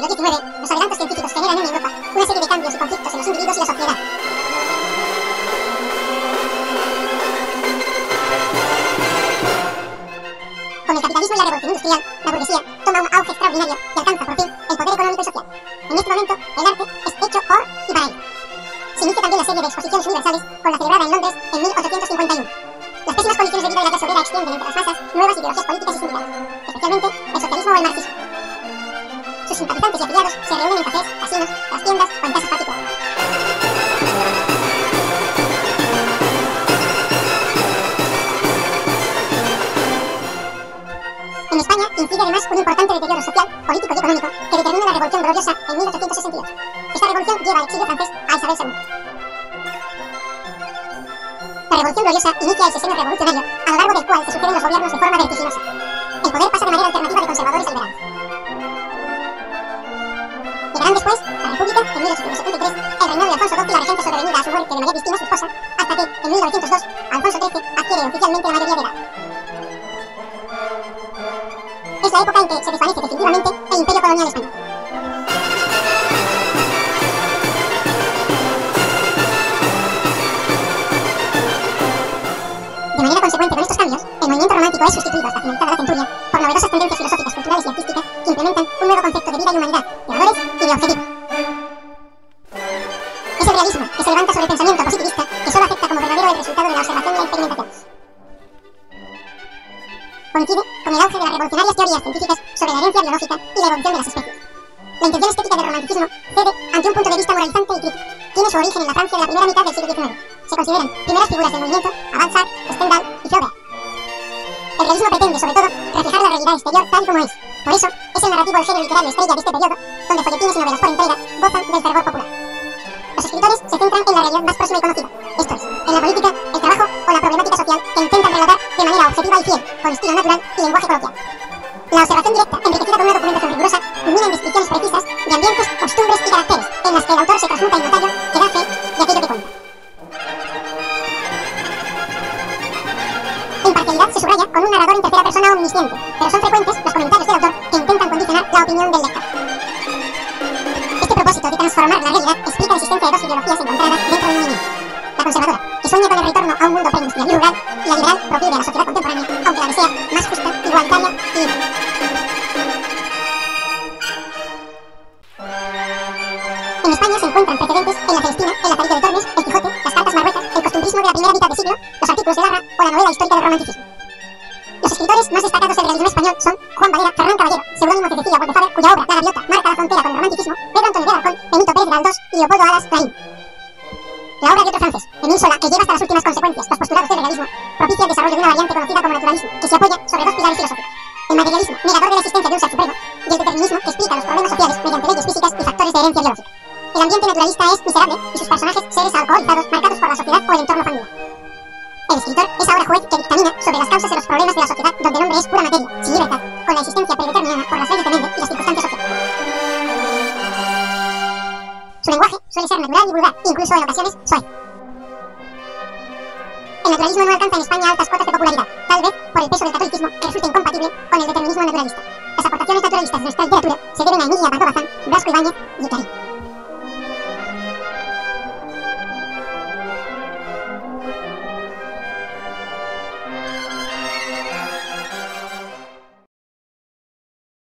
XIX, los adelantos científicos generan en Europa una serie de cambios y conflictos en los individuos y la sociedad. Con el capitalismo y la revolución industrial, la burguesía toma un auge extraordinario y alcanza por fin el poder económico y social. En este momento, el arte es hecho por y para él. Se inicia también la serie de exposiciones universales con la celebrada en Londres en 1851. Las pésimas condiciones de vida de la clase obrera extienden entre las masas nuevas ideologías políticas y sindicales, especialmente el socialismo o el marxismo. Sus simpatizantes y afiliados se reúnen en cafés, casinos, trastiendas o en casas particulares. En España incide además un importante deterioro social, político y económico que determina la Revolución Gloriosa en 1868. Esta revolución lleva al exilio francés a Isabel II. La Revolución Gloriosa inicia el sexenio revolucionario, a lo largo del cual se suceden los gobiernos de forma vertiginosa. El poder pasa de manera alternativa de conservadores a liberales. Llegarán después la República, en 1873, el reinado de Alfonso XII y la regencia sobrevenida a su muerte de María Cristina, su esposa, hasta que, en 1902, Alfonso XIII adquiere oficialmente la mayoría de edad. Es la época en que se desvanece definitivamente el imperio colonial español. De manera consecuente con estos cambios, el movimiento romántico es sustituido hasta finalizada la centuria por novedosas tendencias filosóficas, culturales y artísticas que implementan un nuevo concepto de vida y humanidad, de valores y de objetivos. Es el realismo que se levanta sobre el pensamiento positivista que solo acepta como verdadero el resultado de la observación y la experimentación. Coincide con el auge de las revolucionarias teorías científicas sobre la herencia biológica y la evolución de las especies. La intención estética del romanticismo cede ante un punto de vista moralizante y crítico. Tiene su origen en la Francia de la primera mitad del siglo XIX. Se consideran primeras figuras del movimiento a Balzac, Stendhal y Flaubert. El realismo pretende, sobre todo, reflejar la realidad exterior tal como es. Por eso, es el narrativo el género literario estrella de este periodo, donde folletines y novelas por entrega gozan del fervor popular. Los escritores se centran en la realidad más próxima y conocida, esto es, en la política, el trabajo o la problemática social que intentan relatar de manera objetiva y fiel, con estilo natural y lenguaje coloquial. La observación directa, enriquecida con una documentación rigurosa, culmina en descripciones precisas de ambientes, costumbres y caracteres, en las que el autor se transmuta en notario que da fe de aquello que cuenta. La imparcialidad se subraya con un narrador en tercera persona omnisciente, pero son frecuentes los comentarios del autor que intentan condicionar la opinión del lector. Este propósito de transformar la realidad explica la existencia de dos ideologías encontradas dentro del movimiento. La conservadora, que sueña con el retorno a un mundo preindustrial y rural, y la liberal, proclive a la sociedad contemporánea, aunque la desea más justa, igualitaria y libre. En España se encuentran precedentes en la Celestina, el Lazarillo de Tormes, el Quijote, las cartas marruecas, el costumbrismo de la primera mitad de siglo, los artículos de Larra o la novela histórica del romanticismo. Los escritores más destacados del realismo español son Juan Valera, Ferran Caballero, seudónimo de Cecilia Bordefaber, cuya obra La Gaviota marca la frontera con el romanticismo, Pedro Antonio de Alarcón, Benito Pérez Galdós y Leopoldo Alas Laín. La obra de otro francés, Émile Zola, que lleva hasta las últimas consecuencias los postulados del realismo, propicia el desarrollo de una variante conocida como naturalismo, que se apoya sobre dos pilares filosóficos: el materialismo, negador de la existencia de un ser supremo, y el determinismo, que explica los problemas sociales mediante leyes físicas y factores de herencia biológica. El ambiente naturalista es miserable y sus personajes seres alcoholizados marcados por la sociedad o el entorno familiar. El escritor es ahora juez que dictamina sobre las causas de los problemas de la sociedad donde el hombre es pura materia, sin libertad, con la existencia predeterminada por las leyes de Mendel y las circunstancias sociales. Su lenguaje suele ser natural y vulgar, incluso en ocasiones soez. El naturalismo no alcanza en España altas cotas de popularidad, tal vez por el peso del catolicismo que resulta incompatible con el determinismo naturalista. Las aportaciones naturalistas de nuestra literatura se deben a Emilia Pardo Bazán, Blasco Ibáñez y Clarín.